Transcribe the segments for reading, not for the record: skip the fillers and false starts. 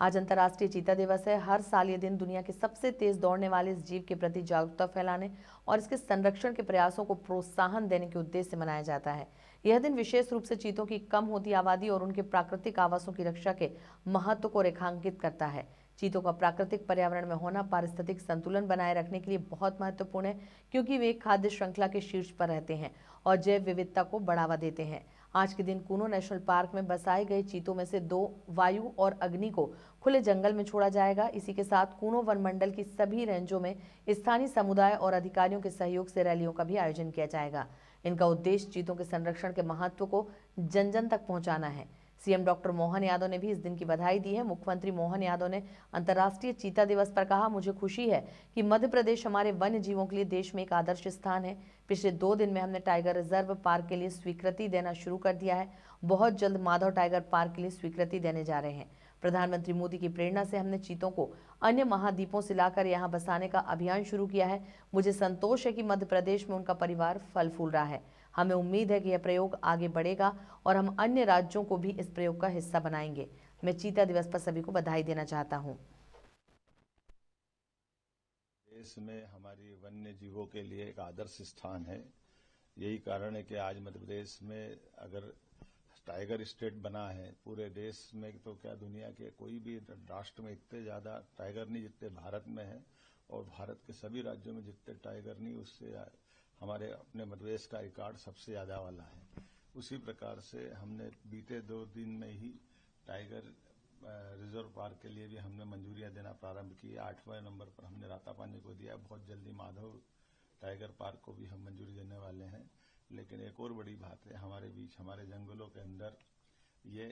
आज अंतर्राष्ट्रीय चीता दिवस है। हर साल ये दिन दुनिया के सबसे तेज दौड़ने वाले इस जीव के प्रति जागरूकता फैलाने और इसके संरक्षण के प्रयासों को प्रोत्साहन देने के उद्देश्य से मनाया जाता है। यह दिन विशेष रूप से चीतों की कम होती आबादी और उनके प्राकृतिक आवासों की रक्षा के महत्व को रेखांकित करता है। चीतों का प्राकृतिक पर्यावरण में होना पारिस्थितिक संतुलन बनाए रखने के लिए बहुत महत्वपूर्ण है, क्योंकि वे खाद्य श्रृंखला के शीर्ष पर रहते हैं और जैव विविधता को बढ़ावा देते हैं। आज के दिन कूनो नेशनल पार्क में बसाए गए चीतों में से 2 वायु और अग्नि को खुले जंगल में छोड़ा जाएगा। इसी के साथ कूनो वन मंडल की सभी रेंजों में स्थानीय समुदाय और अधिकारियों के सहयोग से रैलियों का भी आयोजन किया जाएगा। इनका उद्देश्य चीतों के संरक्षण के महत्व को जन जन तक पहुंचाना है। सीएम डॉक्टर मोहन यादव ने भी इस दिन की बधाई दी है। मुख्यमंत्री मोहन यादव ने अंतर्राष्ट्रीय चीता दिवस पर कहा, मुझे खुशी है कि मध्य प्रदेश हमारे वन्य जीवों के लिए देश में एक आदर्श स्थान है। पिछले 2 दिन में हमने टाइगर रिजर्व पार्क के लिए स्वीकृति देना शुरू कर दिया है। बहुत जल्द माधव टाइगर पार्क के लिए स्वीकृति देने जा रहे हैं। प्रधानमंत्री मोदी की प्रेरणा से हमने चीतों को अन्य महाद्वीपों से लाकर यहां बसाने का अभियान शुरू किया है। मुझे संतोष है कि मध्य प्रदेश में उनका परिवार फल फूल रहा है। हमें उम्मीद है कि यह प्रयोग आगे बढ़ेगा और हम अन्य राज्यों को भी इस प्रयोग का हिस्सा बनाएंगे। मैं चीता दिवस पर सभी को बधाई देना चाहता हूं। देश में हमारी वन्य जीवों के लिए एक आदर्श स्थान है। यही कारण है कि आज मध्य प्रदेश में अगर टाइगर स्टेट बना है, पूरे देश में तो क्या दुनिया के कोई भी राष्ट्र में इतने ज्यादा टाइगर नहीं जितने भारत में है, और भारत के सभी राज्यों में जितने टाइगर नहीं उससे हमारे अपने मध्य प्रदेश का रिकॉर्ड सबसे ज्यादा वाला है। उसी प्रकार से हमने बीते 2 दिन में ही टाइगर रिजर्व पार्क के लिए भी हमने मंजूरियां देना प्रारंभ की। 8वें नंबर पर हमने रातापानी को दिया। बहुत जल्दी माधव टाइगर पार्क को भी हम मंजूरी देने वाले हैं। लेकिन एक और बड़ी बात है, हमारे बीच हमारे जंगलों के अंदर ये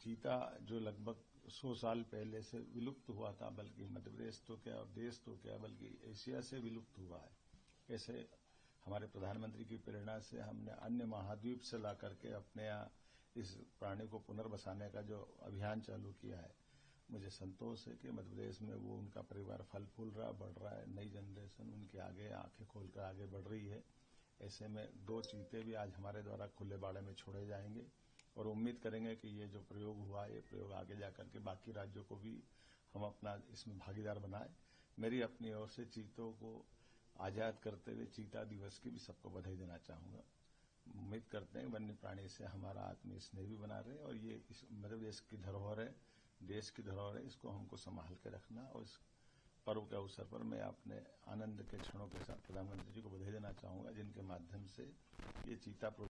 चीता जो लगभग 100 साल पहले से विलुप्त हुआ था, बल्कि मध्य प्रदेश तो क्या और देश तो क्या बल्कि एशिया से विलुप्त हुआ है। ऐसे हमारे प्रधानमंत्री की प्रेरणा से हमने अन्य महाद्वीप से ला करके अपने यहाँ इस प्राणी को पुनर्बसाने का जो अभियान चालू किया है, मुझे संतोष है कि मध्य प्रदेश में वो उनका परिवार फल फूल रहा, बढ़ रहा है। नई जनरेशन उनके आगे आंखें खोलकर आगे बढ़ रही है। ऐसे में 2 चीते भी आज हमारे द्वारा खुले बाड़े में छोड़े जाएंगे और उम्मीद करेंगे कि ये जो प्रयोग हुआ, ये प्रयोग आगे जाकर के बाकी राज्यों को भी हम अपना इसमें भागीदार बनाए। मेरी अपनी ओर से चीतों को आजाद करते हुए चीता दिवस की भी सबको बधाई देना चाहूंगा। उम्मीद करते हैं वन्य प्राणी से हमारा आत्मीय स्नेह भी बना रहे, और ये इस मध्य प्रदेश की धरोहर है, देश की धरोहर है। इसको हमको संभाल के रखना। और इस पर्व के अवसर पर मैं अपने आनंद के क्षणों के साथ प्रधानमंत्री जी को बधाई देना चाहूंगा, जिनके माध्यम से ये चीता